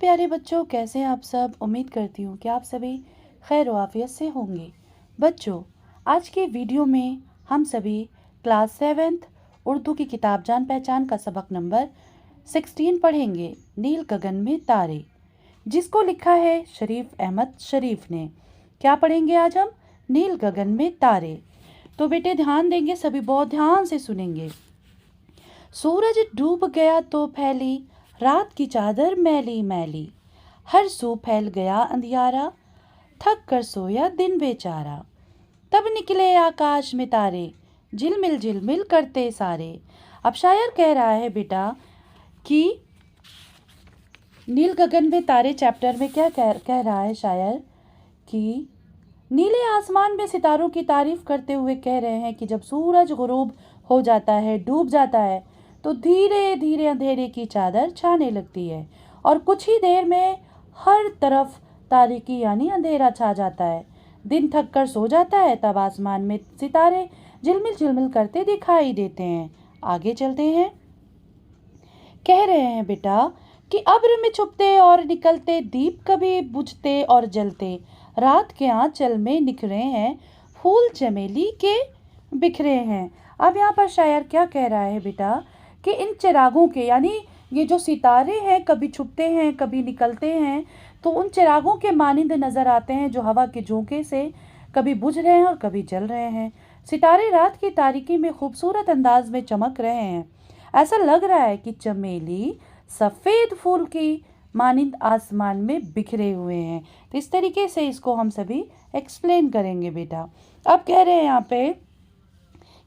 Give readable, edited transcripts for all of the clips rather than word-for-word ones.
प्यारे बच्चों, कैसे हैं आप सब। उम्मीद करती हूँ कि आप सभी खैर व आफियत से होंगे। बच्चों, आज के वीडियो में हम सभी क्लास 7th उर्दू की किताब जान पहचान का सबक नंबर 16 पढ़ेंगे, नील गगन में तारे, जिसको लिखा है शरीफ अहमद शरीफ ने। क्या पढ़ेंगे आज हम? नील गगन में तारे। तो बेटे ध्यान देंगे, सभी बहुत ध्यान से सुनेंगे। सूरज डूब गया तो फैली रात की चादर मैली मैली, हर सू फैल गया अंधियारा, थक कर सोया दिन बेचारा। तब निकले आकाश में तारे, झिलमिल करते सारे। अब शायर कह रहा है बेटा कि नील गगन में तारे चैप्टर में क्या कह रहा है शायर कि नीले आसमान में सितारों की तारीफ करते हुए कह रहे हैं कि जब सूरज गुरूब हो जाता है, डूब जाता है, तो धीरे धीरे अंधेरे की चादर छाने लगती है और कुछ ही देर में हर तरफ तारीकी यानी अंधेरा छा जाता है। दिन थक कर सो जाता है, तब आसमान में सितारे झिलमिल करते दिखाई देते हैं। आगे चलते हैं। कह रहे हैं बेटा कि अब्र में छुपते और निकलते दीप कभी बुझते और जलते, रात के आंचल में निखरे हैं फूल चमेली के बिखरे हैं। अब यहाँ पर शायर क्या कह रहा है बेटा कि इन चिरागों के यानी ये जो सितारे हैं कभी छुपते हैं कभी निकलते हैं, तो उन चिरागों के मानिंद नज़र आते हैं जो हवा के झोंके से कभी बुझ रहे हैं और कभी जल रहे हैं। सितारे रात की तारीकी में खूबसूरत अंदाज में चमक रहे हैं। ऐसा लग रहा है कि चमेली सफ़ेद फूल की मानिंद आसमान में बिखरे हुए हैं। तो इस तरीके से इसको हम सभी एक्सप्लेन करेंगे बेटा। अब कह रहे हैं यहाँ पे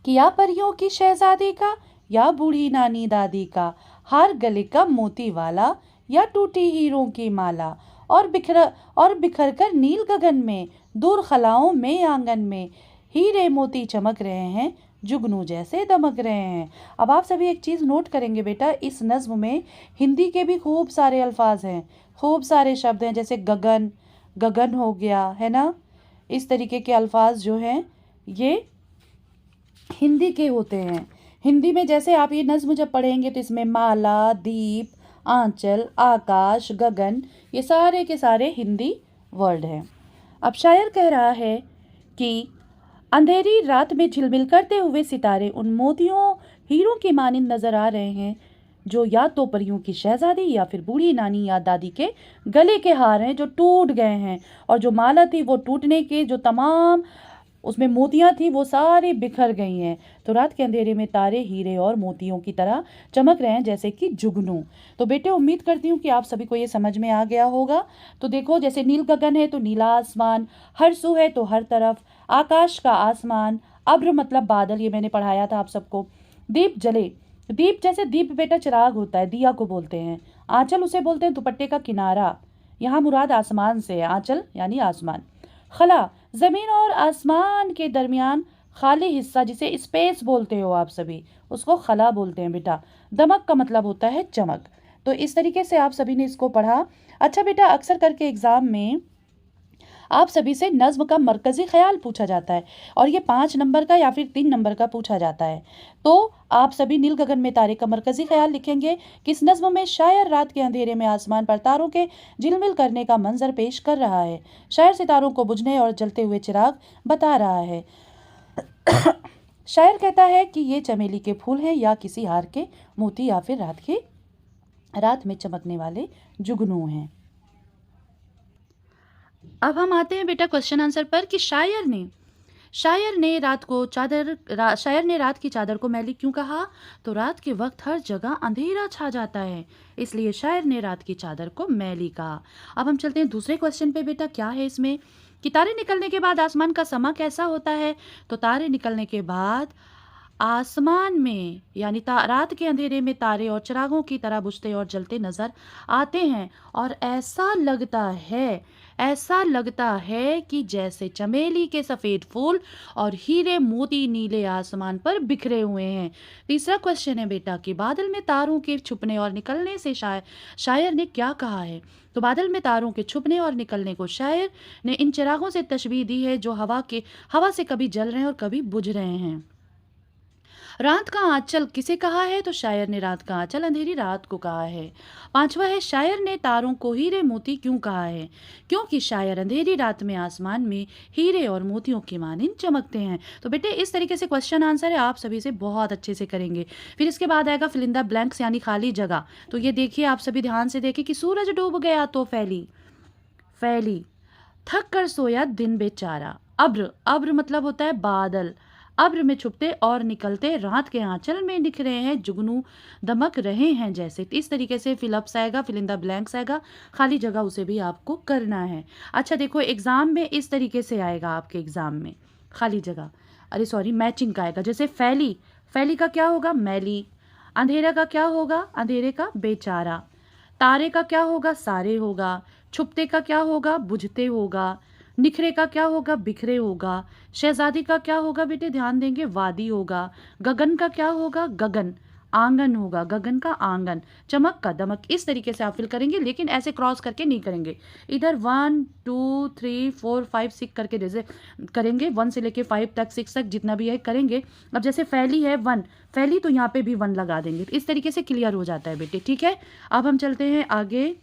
कि या परियों की शहजादी का, या बूढ़ी नानी दादी का, हार गले का मोती वाला, या टूटी हीरों की माला, और बिखर कर नील गगन में, दूर खलाओं में आंगन में, हीरे मोती चमक रहे हैं, जुगनू जैसे दमक रहे हैं। अब आप सभी एक चीज़ नोट करेंगे बेटा, इस नज्म में हिंदी के भी खूब सारे अल्फाज हैं, खूब सारे शब्द हैं, जैसे गगन, गगन हो गया है ना। इस तरीके के अल्फाज जो हैं ये हिंदी के होते हैं। हिंदी में जैसे आप ये नज्म जब पढ़ेंगे तो इसमें माला, दीप, आंचल, आकाश, गगन, ये सारे के सारे हिंदी वर्ड हैं। अब शायर कह रहा है कि अंधेरी रात में झिलमिल करते हुए सितारे उन मोतियों हीरों की मानिंद नजर आ रहे हैं जो या तो परियों की शहजादी या फिर बूढ़ी नानी या दादी के गले के हार हैं जो टूट गए हैं, और जो माला थी वो टूटने के, जो तमाम उसमें मोतियां थी वो सारी बिखर गई हैं। तो रात के अंधेरे में तारे हीरे और मोतियों की तरह चमक रहे हैं जैसे कि जुगनू। तो बेटे उम्मीद करती हूँ कि आप सभी को ये समझ में आ गया होगा। तो देखो, जैसे नील गगन है तो नीला आसमान, हर सू है तो हर तरफ, आकाश का आसमान, अब्र मतलब बादल, ये मैंने पढ़ाया था आप सबको। दीप जले, दीप जैसे दीप बेटा चिराग होता है, दिया को बोलते हैं। आंचल उसे बोलते हैं दुपट्टे का किनारा, यहाँ मुराद आसमान से है, आंचल यानी आसमान। खला, जमीन और आसमान के दरमियान खाली हिस्सा, जिसे स्पेस बोलते हो आप सभी, उसको खला बोलते हैं बेटा। दमक का मतलब होता है चमक। तो इस तरीके से आप सभी ने इसको पढ़ा। अच्छा बेटा, अक्सर करके एग्जाम में आप सभी से नज्म का मरकजी ख्याल पूछा जाता है, और ये 5 नंबर का या फिर 3 नंबर का पूछा जाता है। तो आप सभी नील गगन में तारे का मरकजी ख्याल लिखेंगे कि इस नज्म में शायर रात के अंधेरे में आसमान पर तारों के झिलमिल करने का मंजर पेश कर रहा है। शायर सितारों को बुझने और जलते हुए चिराग बता रहा है। शायर कहता है कि ये चमेली के फूल हैं या किसी हार के मोती या फिर रात में चमकने वाले जुगनू हैं। अब हम आते हैं बेटा क्वेश्चन आंसर पर कि शायर ने रात की चादर को मैली क्यों कहा। तो रात के वक्त हर जगह अंधेरा छा जाता है, इसलिए शायर ने रात की चादर को मैली कहा। अब हम चलते हैं दूसरे क्वेश्चन पे बेटा। क्या है इसमें कि तारे निकलने के बाद आसमान का समा कैसा होता है। तो तारे निकलने के बाद आसमान में यानी रात के अंधेरे में तारे और चिरागों की तरह बुझते और जलते नजर आते हैं, और ऐसा लगता है कि जैसे चमेली के सफ़ेद फूल और हीरे मोती नीले आसमान पर बिखरे हुए हैं। तीसरा क्वेश्चन है बेटा कि बादल में तारों के छुपने और निकलने से शायर ने क्या कहा है। तो बादल में तारों के छुपने और निकलने को शायर ने इन चिरागों से तशबीह दी है जो हवा से कभी जल रहे हैं और कभी बुझ रहे हैं। रात का आंचल किसे कहा है? तो शायर ने रात का आंचल अंधेरी रात को कहा है। पांचवा है, शायर ने तारों को हीरे मोती क्यों कहा है? क्योंकि शायर अंधेरी रात में आसमान में हीरे और मोतियों की मानिंद चमकते हैं। तो बेटे इस तरीके से क्वेश्चन आंसर है, आप सभी से बहुत अच्छे से करेंगे। फिर इसके बाद आएगा फिल इन द ब्लैंक्स यानी खाली जगह। तो ये देखिए, आप सभी ध्यान से देखिए कि सूरज डूब गया तो फैली फैली, थक कर सोया दिन बेचारा। अब्र, अब्र मतलब होता है बादल। अब्र में छुपते और निकलते रात के आंचल में दिख रहे हैं जुगनू दमक रहे हैं जैसे। इस तरीके से फिलअप्स आएगा, फिल इन द ब्लैंक्स आएगा, खाली जगह उसे भी आपको करना है। अच्छा देखो, एग्जाम में इस तरीके से आएगा, आपके एग्जाम में खाली जगह, अरे सॉरी मैचिंग का आएगा। जैसे फैली, फैली का क्या होगा? मैली। अंधेरा का क्या होगा? अंधेरे का बेचारा। तारे का क्या होगा? सारे होगा। छुपते का क्या होगा? बुझते होगा। निखरे का क्या होगा? बिखरे होगा। शहजादी का क्या होगा बेटे? ध्यान देंगे, वादी होगा। गगन का क्या होगा? गगन। आंगन होगा, गगन का आंगन। चमक का दमक। इस तरीके से आप फिल करेंगे, लेकिन ऐसे क्रॉस करके नहीं करेंगे। इधर 1 2 3 4 5 6 करके जैसे करेंगे, 1 से लेके 5 तक 6 तक जितना भी है करेंगे। अब जैसे फैली है 1, फैली तो यहाँ पे भी 1 लगा देंगे। तो इस तरीके से क्लियर हो जाता है बेटे, ठीक है। अब हम चलते हैं आगे।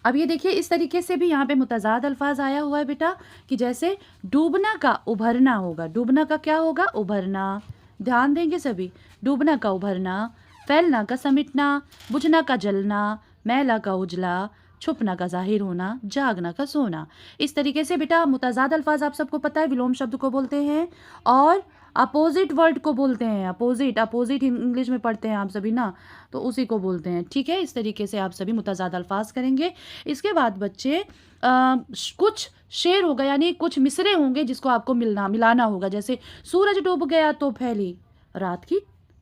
अब ये देखिए, इस तरीके से भी यहाँ पे मुतज़ाद अल्फाज आया हुआ है बेटा, कि जैसे डूबना का उभरना होगा। डूबना का क्या होगा? उभरना। ध्यान देंगे सभी, डूबना का उभरना, फैलना का समिटना, बुझना का जलना, मैला का उजला, छुपना का जाहिर होना, जागना का सोना। इस तरीके से बेटा मुतज़ाद अल्फाज आप सबको पता है विलोम शब्द को बोलते हैं, और अपोजिट वर्ड को बोलते हैं। अपोजिट, अपोजिट इंग्लिश में पढ़ते हैं आप सभी ना, तो उसी को बोलते हैं, ठीक है। इस तरीके से आप सभी मुतज़ाद अल्फाज करेंगे। इसके बाद बच्चे कुछ शेर होगा, यानी कुछ मिसरे होंगे जिसको आपको मिलाना होगा। जैसे सूरज डूब गया तो फैली रात की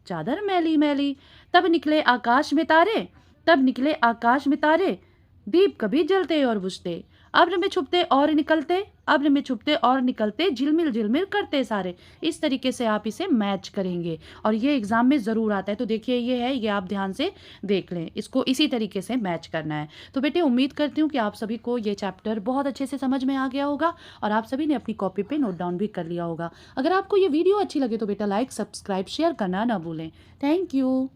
चादर मैली मैली, तब निकले आकाश में तारे, तब निकले आकाश में तारे, दीप कभी जलते और बुझते, अब्र में छुपते और निकलते, अब्र में छुपते और निकलते, झिलमिल झिलमिल करते सारे। इस तरीके से आप इसे मैच करेंगे, और ये एग्जाम में ज़रूर आता है। तो देखिए ये है, ये आप ध्यान से देख लें, इसको इसी तरीके से मैच करना है। तो बेटे उम्मीद करती हूँ कि आप सभी को ये चैप्टर बहुत अच्छे से समझ में आ गया होगा, और आप सभी ने अपनी कॉपी पे नोट डाउन भी कर लिया होगा। अगर आपको ये वीडियो अच्छी लगे तो बेटा लाइक, सब्सक्राइब, शेयर करना ना भूलें। Thank you.